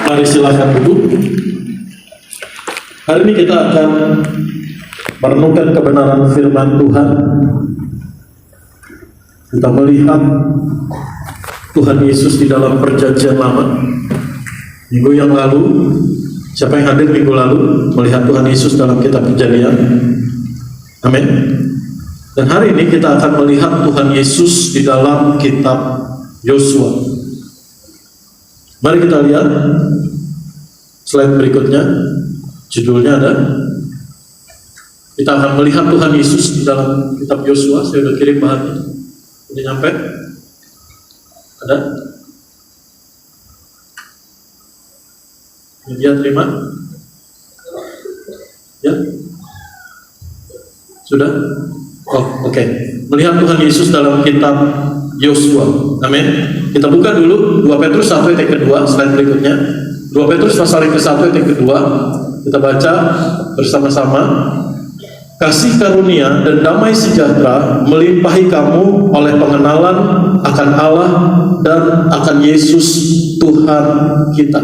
Mari silakan duduk. Hari ini kita akan merenungkan kebenaran firman Tuhan. Kita melihat Tuhan Yesus di dalam perjanjian lama. Minggu yang lalu, siapa yang hadir minggu lalu melihat Tuhan Yesus dalam kitab Kejadian? Amin. Dan hari ini kita akan melihat Tuhan Yesus di dalam kitab Yosua. Mari kita lihat slide berikutnya. Judulnya ada, kita akan melihat Tuhan Yesus di dalam kitab Yosua. Saya sudah kirim bahannya. Ini nyampe? Ada? Media terima? Ya? Sudah? Oh, oke. Melihat Tuhan Yesus dalam kitab Yosua. Amin. Kita buka dulu 2 Petrus 1 ayat kedua, slide berikutnya. 2 Petrus pasal yang ke-1 ayat kedua. Kita baca bersama-sama. Kasih karunia dan damai sejahtera melimpahi kamu oleh pengenalan akan Allah dan akan Yesus Tuhan kita.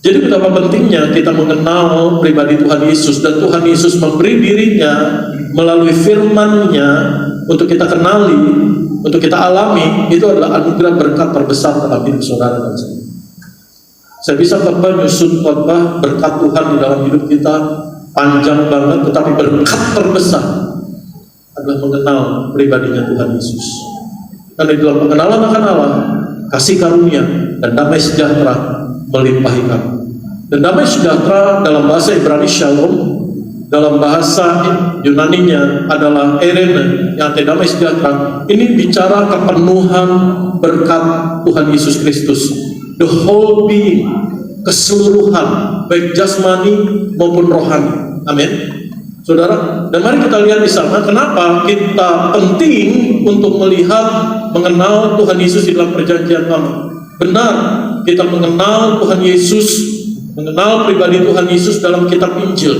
Jadi betapa pentingnya kita mengenal pribadi Tuhan Yesus, dan Tuhan Yesus memberi dirinya melalui firman-Nya untuk kita kenali, untuk kita alami. Itu adalah anugerah berkat terbesar dalam hidup saudara dan saya. Saya bisa khotbah nyusun khotbah berkat Tuhan di dalam hidup kita panjang banget, tetapi berkat terbesar adalah mengenal pribadinya Tuhan Yesus. Karena di dalam pengenalan akan Allah, kasih karunia dan damai sejahtera melimpahi kamu. Dan damai sejahtera dalam bahasa Ibrani shalom, dalam bahasa Yunaninya adalah erene, yang artinya damai sejahtera. Ini bicara kepenuhan berkat Tuhan Yesus Kristus, the whole being, keseluruhan, baik jasmani maupun rohani. Amin, saudara. Dan mari kita lihat di sana kenapa kita penting untuk melihat, mengenal Tuhan Yesus di dalam perjanjian lama. Benar, kita mengenal Tuhan Yesus, mengenal pribadi Tuhan Yesus dalam kitab Injil,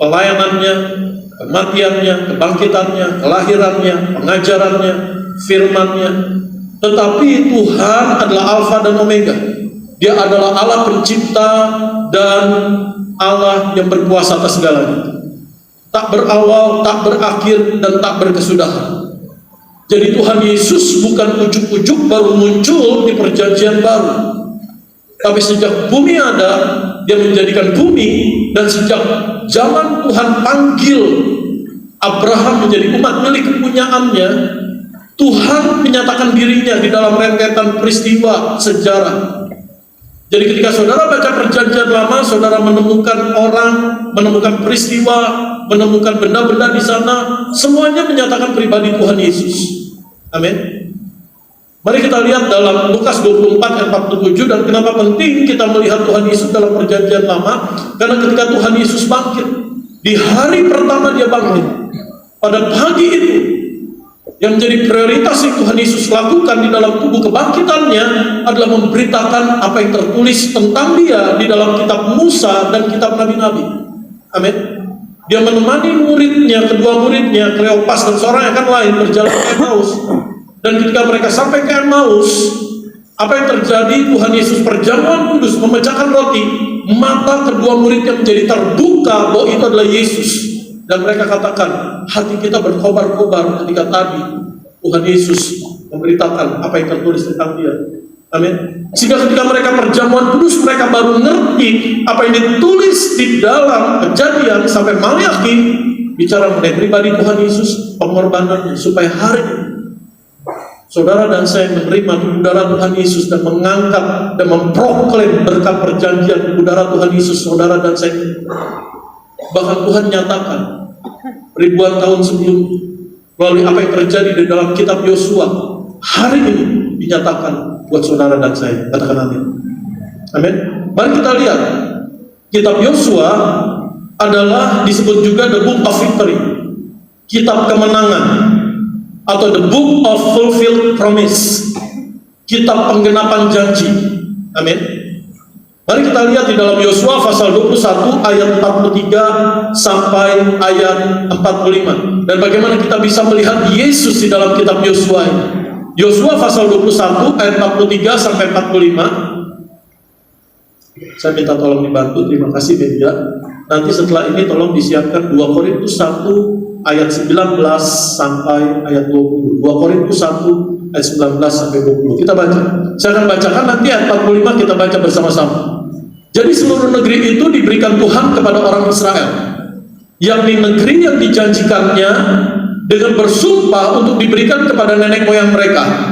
pelayanannya, kematiannya, kebangkitannya, kelahirannya, pengajarannya, firman-Nya. Tetapi Tuhan adalah Alfa dan Omega. Dia adalah Allah pencipta dan Allah yang berkuasa atas segalanya. Tak berawal, tak berakhir, dan tak berkesudahan. Jadi Tuhan Yesus bukan ujuk-ujuk baru muncul di perjanjian baru. Tapi sejak bumi ada, Dia menjadikan bumi. Dan sejak zaman Tuhan panggil Abraham menjadi umat milik kepunyaannya, Tuhan menyatakan dirinya di dalam rentetan peristiwa sejarah. Jadi ketika saudara baca perjanjian lama, saudara menemukan orang, menemukan peristiwa, menemukan benda-benda di sana, semuanya menyatakan pribadi Tuhan Yesus. Amin. Mari kita lihat dalam Lukas 24 ayat 47, dan kenapa penting kita melihat Tuhan Yesus dalam perjanjian lama? Karena ketika Tuhan Yesus bangkit, di hari pertama Dia bangkit, pada pagi itu, yang menjadi prioritas yang Tuhan Yesus lakukan di dalam tubuh kebangkitannya adalah memberitakan apa yang tertulis tentang Dia di dalam kitab Musa dan kitab Nabi-Nabi. Amin. Dia menemani muridnya, kedua muridnya, Kleopas dan seorang yang lain berjalan ke Emmaus. Dan ketika mereka sampai ke Emmaus, apa yang terjadi? Tuhan Yesus perjamuan kudus memecahkan roti, mata kedua muridnya menjadi terbuka bahwa itu adalah Yesus. Dan mereka katakan, hati kita berkobar-kobar ketika tadi Tuhan Yesus memberitakan apa yang tertulis tentang Dia. Amin. Sehingga ketika mereka perjamuan kudus, mereka baru ngerti apa yang ditulis di dalam Kejadian sampai Maliaki, bicara mengenai pribadi Tuhan Yesus, pengorbanannya, supaya hari ini saudara dan saya menerima udara Tuhan Yesus dan mengangkat dan memproklaim berkat perjanjian udara Tuhan Yesus, saudara dan saya. Bahkan Tuhan nyatakan ribuan tahun sebelum, melalui apa yang terjadi di dalam kitab Yosua, hari ini dinyatakan buat saudara dan saya. Katakan amin. Amin. Mari kita lihat, kitab Yosua adalah disebut juga the book of victory, kitab kemenangan, atau the book of fulfilled promise, kitab penggenapan janji. Amin. Mari kita lihat di dalam Yosua pasal 21 ayat 43 sampai ayat 45. Dan bagaimana kita bisa melihat Yesus di dalam kitab Yosua ini. Yosua pasal 21 ayat 43 sampai 45. Saya minta tolong dibantu, terima kasih media. Nanti setelah ini tolong disiapkan 2 Korintus 1 ayat 19 sampai ayat 20. 2 Korintus 1 ayat 19 sampai 20. Kita baca. Saya akan bacakan nanti ayat 45 kita baca bersama-sama. Jadi seluruh negeri itu diberikan Tuhan kepada orang Israel, yakni negeri yang dijanjikannya dengan bersumpah untuk diberikan kepada nenek moyang mereka.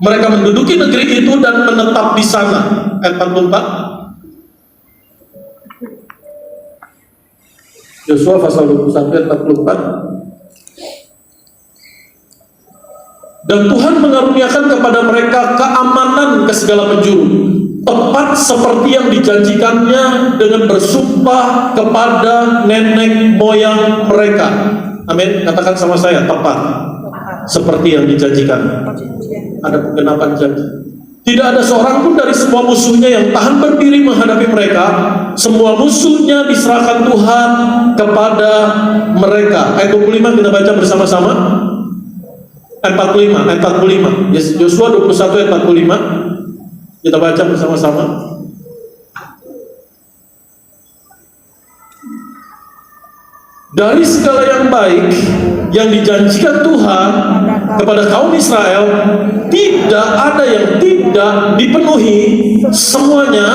Mereka menduduki negeri itu dan menetap di sana. Ayat 44. Yosua pasal 21 ayat 44. Dan Tuhan mengaruniakan kepada mereka keamanan ke segala penjuru, tepat seperti yang dijanjikannya dengan bersumpah kepada nenek moyang mereka. Amin. Katakan sama saya, tepat seperti yang dijanjikan. Ada penggenapan janji. Tidak ada seorang pun dari semua musuhnya yang tahan berdiri menghadapi mereka. Semua musuhnya diserahkan Tuhan kepada mereka. Ayat 25 kita baca bersama-sama. Ayat 45, ayat 45. Yosua 21 ayat 45. Kita baca bersama-sama. Dari segala yang baik yang dijanjikan Tuhan kepada kaum Israel, tidak ada yang tidak dipenuhi, semuanya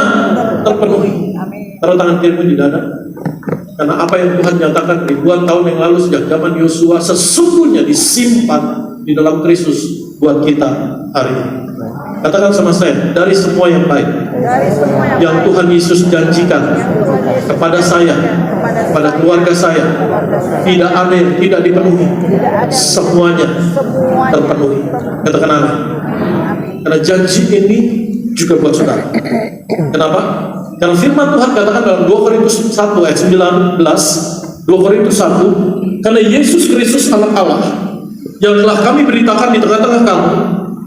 terpenuhi. Taruh tangan kirimu di dada. Karena apa yang Tuhan nyatakan ribuan tahun yang lalu sejak zaman Yosua sesungguhnya disimpan di dalam Kristus buat kita hari ini. Katakan sama saya, dari semua yang baik yang Tuhan Yesus janjikan kepada saya, kepada keluarga saya, tidak ada yang tidak dipenuhi, semuanya terpenuhi. Katakan amin. Karena janji ini juga buat saudara. Kenapa? Karena firman Tuhan katakan dalam 2 Korintus 1 ayat 19, 2 Korintus 1, karena Yesus Kristus anak Allah yang telah kami beritakan di tengah-tengah kamu,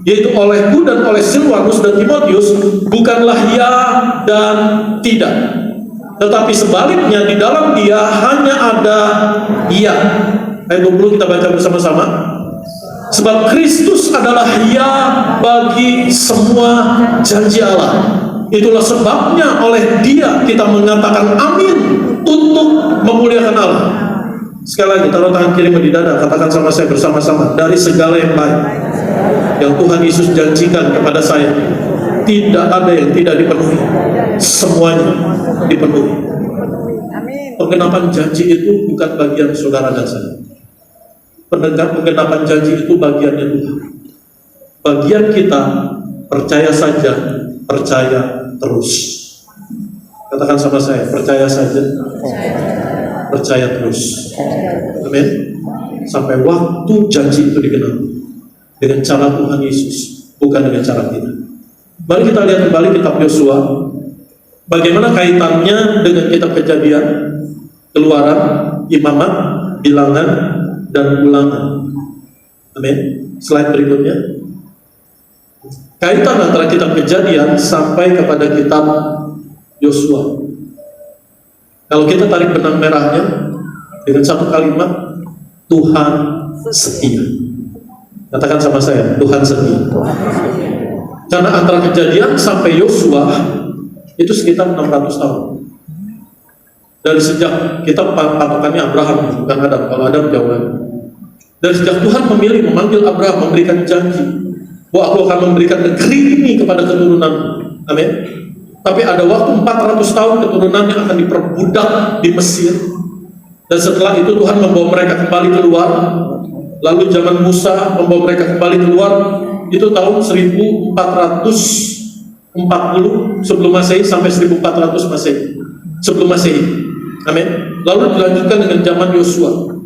yaitu olehku dan oleh Silwanus dan Timotius, bukanlah ya dan tidak, tetapi sebaliknya di dalam dia hanya ada ya. Ayat 20 kita baca bersama-sama. Sebab Kristus adalah ya bagi semua janji Allah. Itulah sebabnya oleh dia kita mengatakan amin untuk memuliakan Allah. Sekali lagi, taruh tangan kiri di dada, katakan sama saya bersama-sama, dari segala yang baik yang Tuhan Yesus janjikan kepada saya, tidak ada yang tidak dipenuhi, semuanya dipenuhi. Penggenapan janji itu bukan bagian saudara dan saya. Penggenapan janji itu bagiannya Tuhan. Bagian kita percaya saja, percaya terus. Katakan sama saya, percaya saja, percaya terus. Amin. Sampai waktu janji itu digenapi dengan cara Tuhan Yesus, bukan dengan cara kita. Mari kita lihat kembali kitab Yosua. Bagaimana kaitannya dengan kitab Kejadian, Keluaran, Imamat, Bilangan, dan Ulangan. Amin. Slide berikutnya. Kaitan antara kitab Kejadian sampai kepada kitab Yosua. Kalau kita tarik benang merahnya dengan satu kalimat, Tuhan setia. Katakan sama saya, Tuhan setia. Karena antara Kejadian sampai Yosua itu sekitar 600 tahun. Dari sejak kita patokannya Abraham, bukan Adam. Kalau Adam jauh lagi. Dari sejak Tuhan memilih, memanggil Abraham, memberikan janji bahwa aku akan memberikan negeri ini kepada keturunan. Amin. Tapi ada waktu 400 tahun keturunannya akan diperbudak di Mesir. Dan setelah itu Tuhan membawa mereka kembali keluar. Lalu zaman Musa membawa mereka kembali keluar. Itu tahun 1440 sebelum Masehi sampai 1400 Masehi. Sebelum Masehi. Amin. Lalu dilanjutkan dengan zaman Yosua.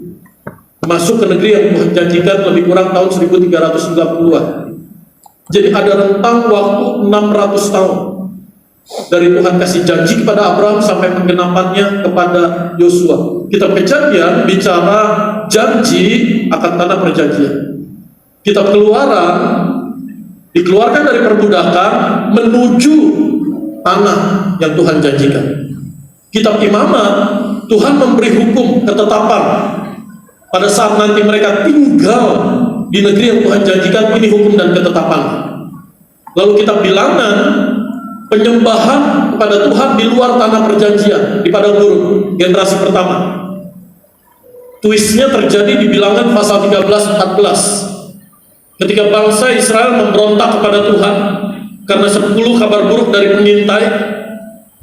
Masuk ke negeri yang Tuhan janjikan lebih kurang tahun 1390-an. Jadi ada rentang waktu 600 tahun dari Tuhan kasih janji kepada Abraham sampai penggenapannya kepada Yosua. Kitab Kejadian bicara janji akan tanah perjanjian. Kitab Keluaran dikeluarkan dari perbudakan menuju tanah yang Tuhan janjikan. Kitab Imamat, Tuhan memberi hukum ketetapan pada saat nanti mereka tinggal di negeri yang Tuhan janjikan, ini hukum dan ketetapan. Lalu kitab Bilangan penyembahan kepada Tuhan di luar tanah perjanjian di padang gurun, generasi pertama. Twistnya terjadi di Bilangan pasal 13-14. Ketika bangsa Israel memberontak kepada Tuhan karena 10 kabar buruk dari pengintai,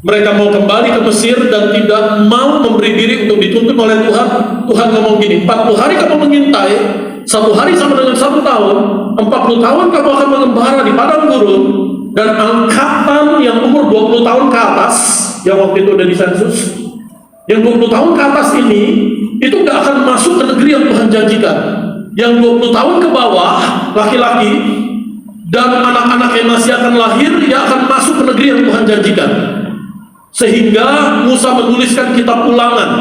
mereka mau kembali ke Mesir dan tidak mau memberi diri untuk dituntun oleh Tuhan. Tuhan ngomong gini, 40 hari kamu mengintai, 1 hari sama dengan 1 tahun, 40 tahun kamu akan mengembara di padang gurun, dan angkatan yang umur 20 tahun ke atas, yang waktu itu udah disensus, yang 20 tahun ke atas ini, itu gak akan masuk ke negeri yang Tuhan janjikan. Yang 20 tahun ke bawah, laki-laki, dan anak-anak yang masih akan lahir, ya akan masuk ke negeri yang Tuhan janjikan. Sehingga Musa menuliskan kitab Ulangan.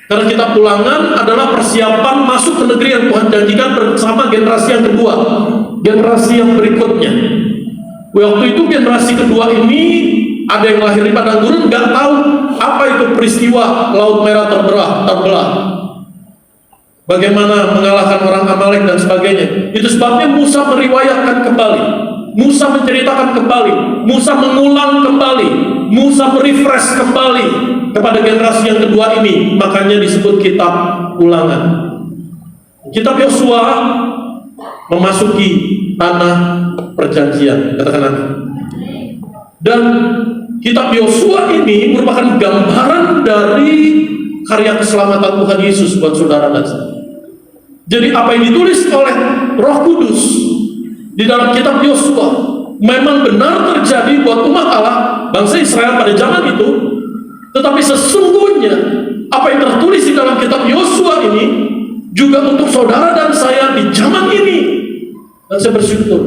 Karena kitab Ulangan adalah persiapan masuk ke negeri yang Tuhan janjikan bersama generasi yang kedua, generasi yang berikutnya. Waktu itu generasi kedua ini ada yang lahir di padang gurun, nggak tahu apa itu peristiwa Laut Merah terbelah, bagaimana mengalahkan orang Amalek dan sebagainya. Itu sebabnya Musa meriwayatkan kembali, Musa menceritakan kembali, Musa mengulang kembali, Musa merefresh kembali kepada generasi yang kedua ini. Makanya disebut kitab Ulangan. Kitab Yosua memasuki tanah perjanjian, katakan amin. Dan kitab Yosua ini merupakan gambaran dari karya keselamatan Tuhan Yesus buat saudara dan saya. Jadi apa yang ditulis oleh Roh Kudus di dalam kitab Yosua memang benar terjadi buat umat Allah, bangsa Israel pada zaman itu. Tetapi sesungguhnya apa yang tertulis di dalam kitab Yosua ini juga untuk saudara dan saya di zaman ini. Dan saya bersyukur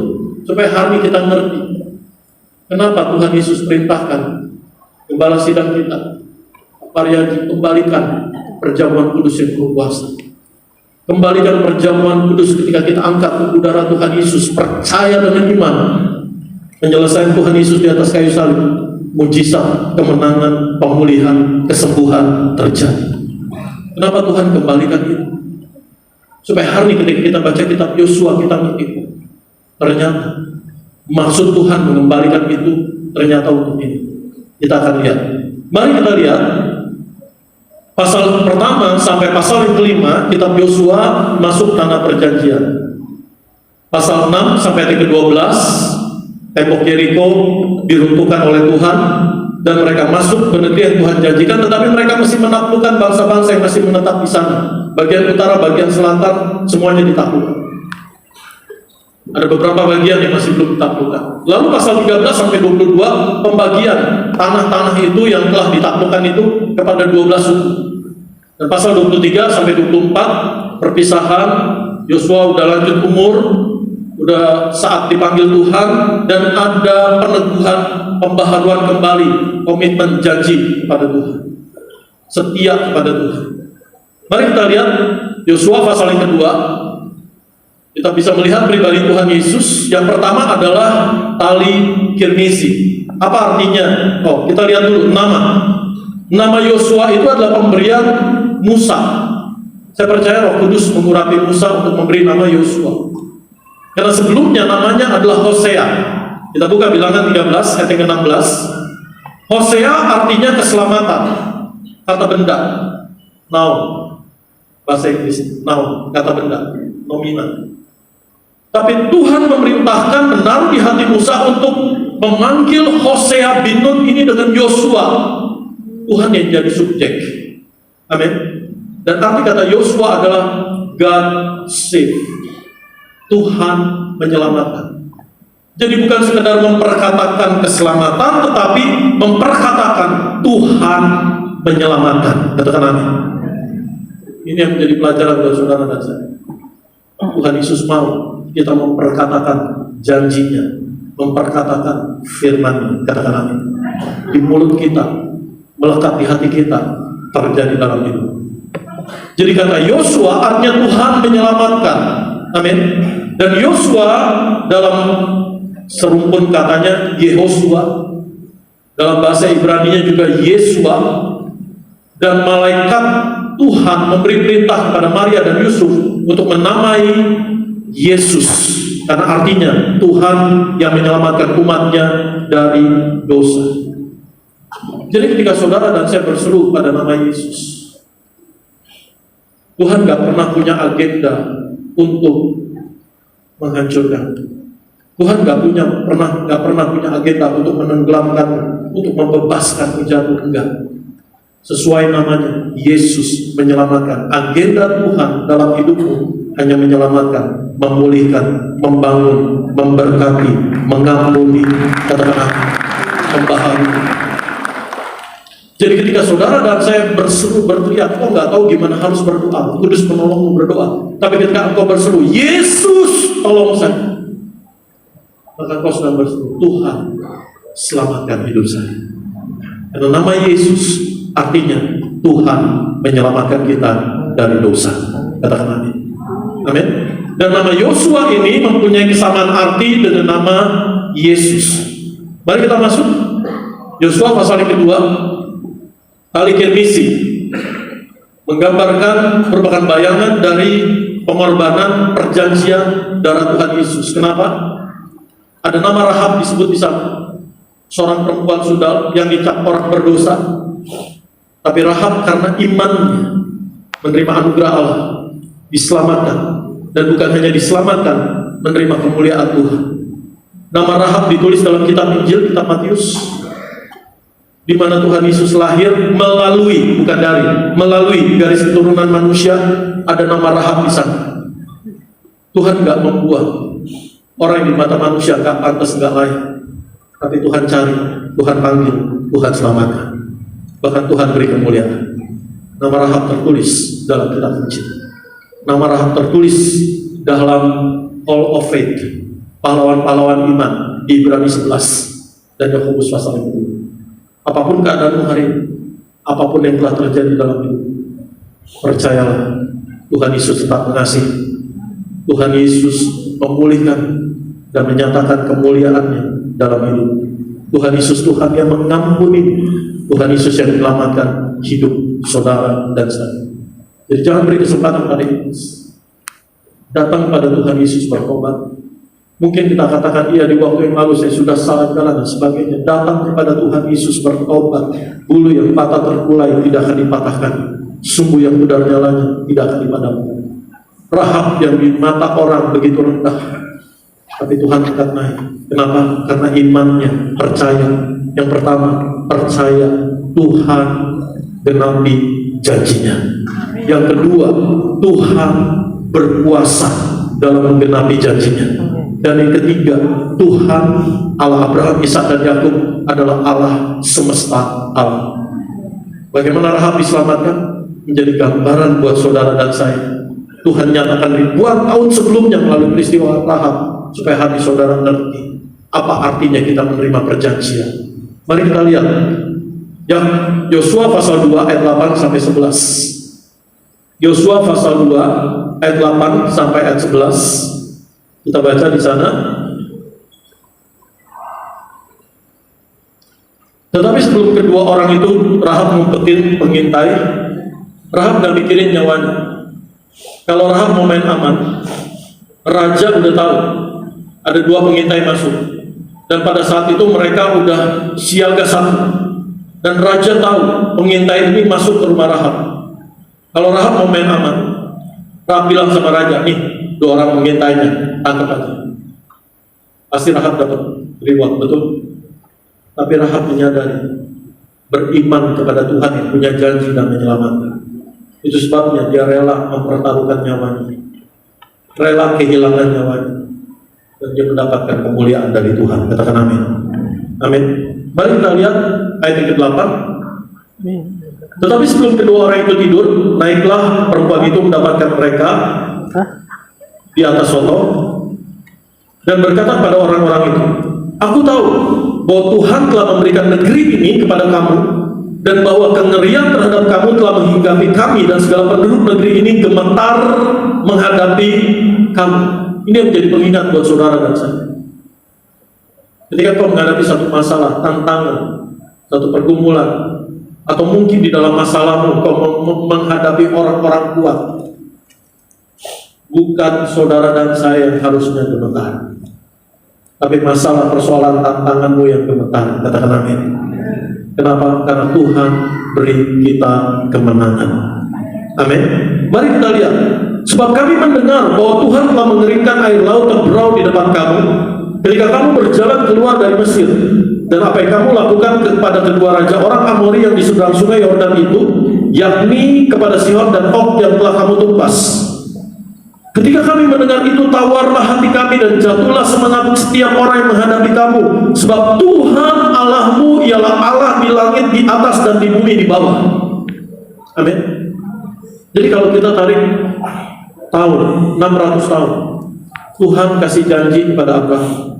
supaya hari ini kita ngerti kenapa Tuhan Yesus perintahkan gembala sidang kita, Pariyadi, kembalikan perjamuan kudus yang berkuasa. Kembalikan perjamuan kudus ketika kita angkat ke udara Tuhan Yesus, percaya dengan iman, penyelesaian Tuhan Yesus di atas kayu salib, mujizat, kemenangan, pemulihan, kesembuhan terjadi. Kenapa Tuhan kembalikan itu? Supaya hari ini ketika kita baca kitab Yosua, kita ngerti, ternyata maksud Tuhan mengembalikan itu ternyata untuk ini. Kita akan lihat. Mari kita lihat pasal pertama sampai pasal yang kelima kitab Yosua masuk tanah perjanjian. Pasal 6 sampai ayat ke-12, tembok Yeriko diruntuhkan oleh Tuhan dan mereka masuk ke negeri yang Tuhan janjikan, tetapi mereka masih menaklukkan bangsa-bangsa yang masih menetap di sana. Bagian utara, bagian selatan, semuanya ditaklukkan. Ada beberapa bagian yang masih belum ditaklukkan. Lalu pasal 13 sampai 22 pembagian tanah-tanah itu yang telah ditaklukkan itu kepada 12 suku. Dan pasal 23 sampai 24 perpisahan, Yosua udah lanjut umur, udah saat dipanggil Tuhan, dan ada peneguhan, pembaharuan kembali komitmen janji kepada Tuhan, setia kepada Tuhan. Mari kita lihat Yosua pasal yang kedua. Kita bisa melihat pribadi Tuhan Yesus. Yang pertama adalah tali kirmisi. Apa artinya? Oh, kita lihat dulu nama. Nama Yosua itu adalah pemberian Musa. Saya percaya Roh Kudus mengurapi Musa untuk memberi nama Yosua. Karena sebelumnya namanya adalah Hosea. Kita buka Bilangan 13 ayat yang ke-16. Hosea artinya keselamatan. Kata benda. Noun. Bahasa Inggris. Noun. Kata benda. Nominan. Tapi Tuhan memerintahkan menaruh di hati Musa untuk memanggil Hosea bin Nun ini dengan Yosua. Tuhan yang jadi subjek. Amin. Dan arti kata Yosua adalah God save. Tuhan menyelamatkan. Jadi bukan sekedar memperkatakan keselamatan, tetapi memperkatakan Tuhan menyelamatkan. Katakan amin. Ini yang menjadi pelajaran buat saudara dan saya. Tuhan Yesus mau kita memperkatakan janjinya, memperkatakan firman. Katakan amin. Di mulut kita, melekat di hati kita, terjadi dalam hidup. Jadi kata Yosua artinya Tuhan menyelamatkan. Amin. Dan Yosua dalam serumpun katanya Yehosua, dalam bahasa Ibrani-nya juga Yesua. Dan malaikat Tuhan memberi perintah kepada Maria dan Yusuf untuk menamai Yesus. karena artinya Tuhan yang menyelamatkan umatnya dari dosa. Jadi ketika saudara dan saya berseru pada nama Yesus, Tuhan gak pernah punya agenda untuk menghancurkan. Tuhan gak pernah punya agenda untuk menenggelamkan, untuk membebaskan menjatuh, enggak. Sesuai namanya, Yesus menyelamatkan. Agenda Tuhan dalam hidupmu hanya menyelamatkan, memulihkan, membangun, memberkati, mengampuni, katakan membaharui. Jadi ketika saudara dan saya berseru, berteriak, kau nggak tahu gimana harus berdoa, Kudus menolongmu berdoa. Tapi ketika engkau berseru, Yesus tolong saya, maka kau sedang berseru, Tuhan selamatkan hidup saya. Karena nama Yesus artinya Tuhan menyelamatkan kita dari dosa. Katakan amin. Amin. Dan nama Yosua ini mempunyai kesamaan arti dengan nama Yesus. Mari kita masuk Yosua pasal yang kedua. Alikirmisi menggambarkan, merupakan bayangan dari pengorbanan perjanjian darah Tuhan Yesus. Kenapa? Ada nama Rahab disebut di sana, seorang perempuan sundal yang dicap orang berdosa. Tapi Rahab karena imannya menerima anugerah Allah, diselamatkan, dan bukan hanya diselamatkan, menerima kemuliaan Tuhan. Nama Rahab ditulis dalam kitab Injil, kitab Matius, di mana Tuhan Yesus lahir melalui, bukan dari, melalui garis keturunan manusia. Ada nama Rahab di sana. Tuhan gak membuat orang yang di mata manusia gak pantas, gak layak, tapi Tuhan cari, Tuhan panggil, Tuhan selamatkan, bahkan Tuhan beri kemuliaan. Nama Rahab tertulis dalam kitab Injil. Nama Rahab tertulis dalam Hall of Faith, pahlawan-pahlawan iman, di Ibrani 11 dan Yakobus pasal 10. Apapun keadaanmu hari ini, apapun yang telah terjadi dalam hidup, percayalah, Tuhan Yesus tetap mengasihi. Tuhan Yesus memulihkan dan menyatakan kemuliaannya dalam hidup. Tuhan Yesus Tuhan yang mengampuni. Tuhan Yesus yang menyelamatkan hidup saudara dan saya. Jadi jangan beri kesempatan pada iblis. Datang pada Tuhan Yesus bertobat. Mungkin kita katakan, iya di waktu yang lalu saya sudah salah jalan dan sebagainya. Datang kepada Tuhan Yesus bertobat. Bulu yang patah terkulai tidak akan dipatahkan. Sumbu yang pudar nyalanya tidak akan dipadamkan. Rahab yang di mata orang begitu rendah, tapi Tuhan angkat naik. Kenapa? Karena imannya, percaya. Yang pertama, percaya Tuhan genapi janjinya. Yang kedua, Tuhan berkuasa dalam menggenapi janjinya. Dan yang ketiga, Tuhan Allah Abraham, Ishak dan Yakub adalah Allah semesta alam. Bagaimana Rahab diselamatkan? Menjadi gambaran buat saudara dan saya. Tuhan nyatakan ribuan tahun sebelumnya melalui peristiwa Rahab, supaya hati saudara mengerti apa artinya kita menerima perjanjian. Mari kita lihat yang Yosua pasal 2 ayat 8 sampai 11. Yosua pasal 2 ayat 8 sampai ayat 11. Kita baca di sana. Tetapi sebelum kedua orang itu, Rahab ngumpetin pengintai. Rahab gak mikirin nyawanya. Kalau Rahab mau main aman, raja udah tahu ada dua pengintai masuk, dan pada saat itu mereka udah siaga satu, dan raja tahu pengintai ini masuk ke rumah Rahab. Kalau Rahab mau main aman, Rahab bilang sama raja, nih dua orang pengintainya, tangkap aja. Pasti Rahab dapat reward, betul? Tapi Rahab menyadari, beriman kepada Tuhan yang punya janji dan menyelamatkan. Itu sebabnya dia rela mempertaruhkan nyawanya, rela kehilangan nyawanya, dan dia mendapatkan kemuliaan dari Tuhan. Katakan amin. Amin. Mari kita lihat ayat yang ke-8. Tetapi sebelum kedua orang itu tidur, naiklah perempuan itu mendapatkan mereka di atas soto dan berkata pada orang-orang itu, aku tahu bahwa Tuhan telah memberikan negeri ini kepada kamu, dan bahwa kengerian terhadap kamu telah menghinggapi kami, dan segala penduduk negeri ini gemetar menghadapi kamu. Ini yang menjadi pengingat buat saudara dan saya. Ketika kau menghadapi satu masalah, tantangan, satu pergumulan, atau mungkin di dalam masalahmu kau menghadapi orang-orang kuat, bukan saudara dan saya yang harusnya gemetar, tapi masalah persoalan tantanganmu yang gemetar. Katakan amin. Kenapa? Karena Tuhan beri kita kemenangan. Amin. Mari kita lihat. Sebab kami mendengar bahwa Tuhan telah mengeringkan air laut yang berau di depan kamu ketika kamu berjalan keluar dari Mesir. Dan apa yang kamu lakukan kepada kedua raja orang Amori yang di seberang sungai Yordan itu, yakni kepada Sihon dan Og yang telah kamu tumpas. Ketika kami mendengar itu, tawarlah hati kami dan jatuhlah semangat setiap orang yang menghadapi kamu. Sebab Tuhan Allahmu ialah Allah di langit di atas dan di bumi di bawah. Amin. Jadi kalau kita tarik tahun 600 tahun, Tuhan kasih janji kepada Abraham.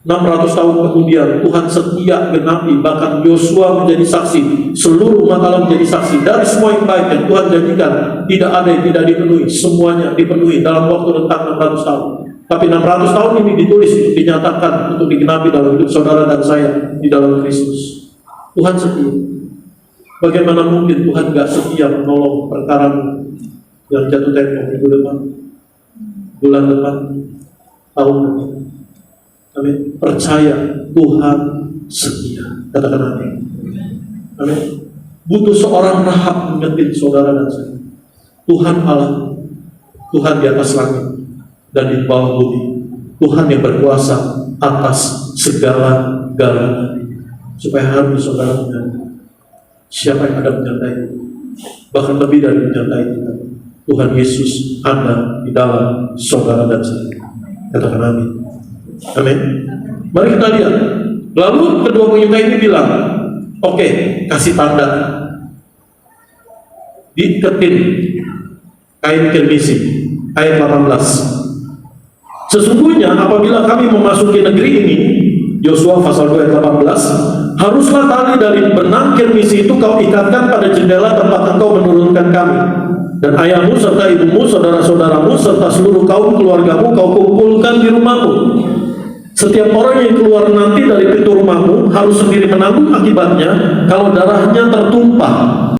600 tahun kemudian Tuhan setia genapi, bahkan Yosua menjadi saksi, seluruh umat Allah menjadi saksi dari semua yang baik yang Tuhan janjikan. Tidak ada yang tidak dipenuhi, semuanya dipenuhi dalam waktu rentang 600 tahun. Tapi 600 tahun ini ditulis untuk dinyatakan, untuk digenapi dalam hidup saudara dan saya di dalam Kristus. Tuhan setia. Bagaimana mungkin Tuhan gak setia menolong perkara yang jatuh tempo minggu depan, bulan depan, tahun depan? Amin. Percaya Tuhan setia. Katakan amin. Amin. Butuh seorang Rahab mengetin saudara dan saya. Tuhan Allah, Tuhan di atas langit dan di bawah bumi, Tuhan yang berkuasa atas segala-galanya. Supaya hari saudara menyadari siapa yang ada menyertai, bahkan lebih dari menyertai kita. Tuhan Yesus ada di dalam saudara dan saya. Katakan amin. Amin. Mari kita lihat. Lalu kedua penyintai ini bilang, oke, kasih tanda. Diiketin kain kirmisi. Ayat 18. Sesungguhnya apabila kami memasuki negeri ini, Yosua pasal 2 ayat 18, haruslah tali dari benang kirmisi itu kau ikatkan pada jendela tempat engkau menurunkan kami. Dan ayahmu serta ibumu, saudara-saudaramu, serta seluruh kaum keluargamu kau kumpulkan di rumahmu. Setiap orang yang keluar nanti dari pintu rumahmu harus sendiri menanggung akibatnya kalau darahnya tertumpah.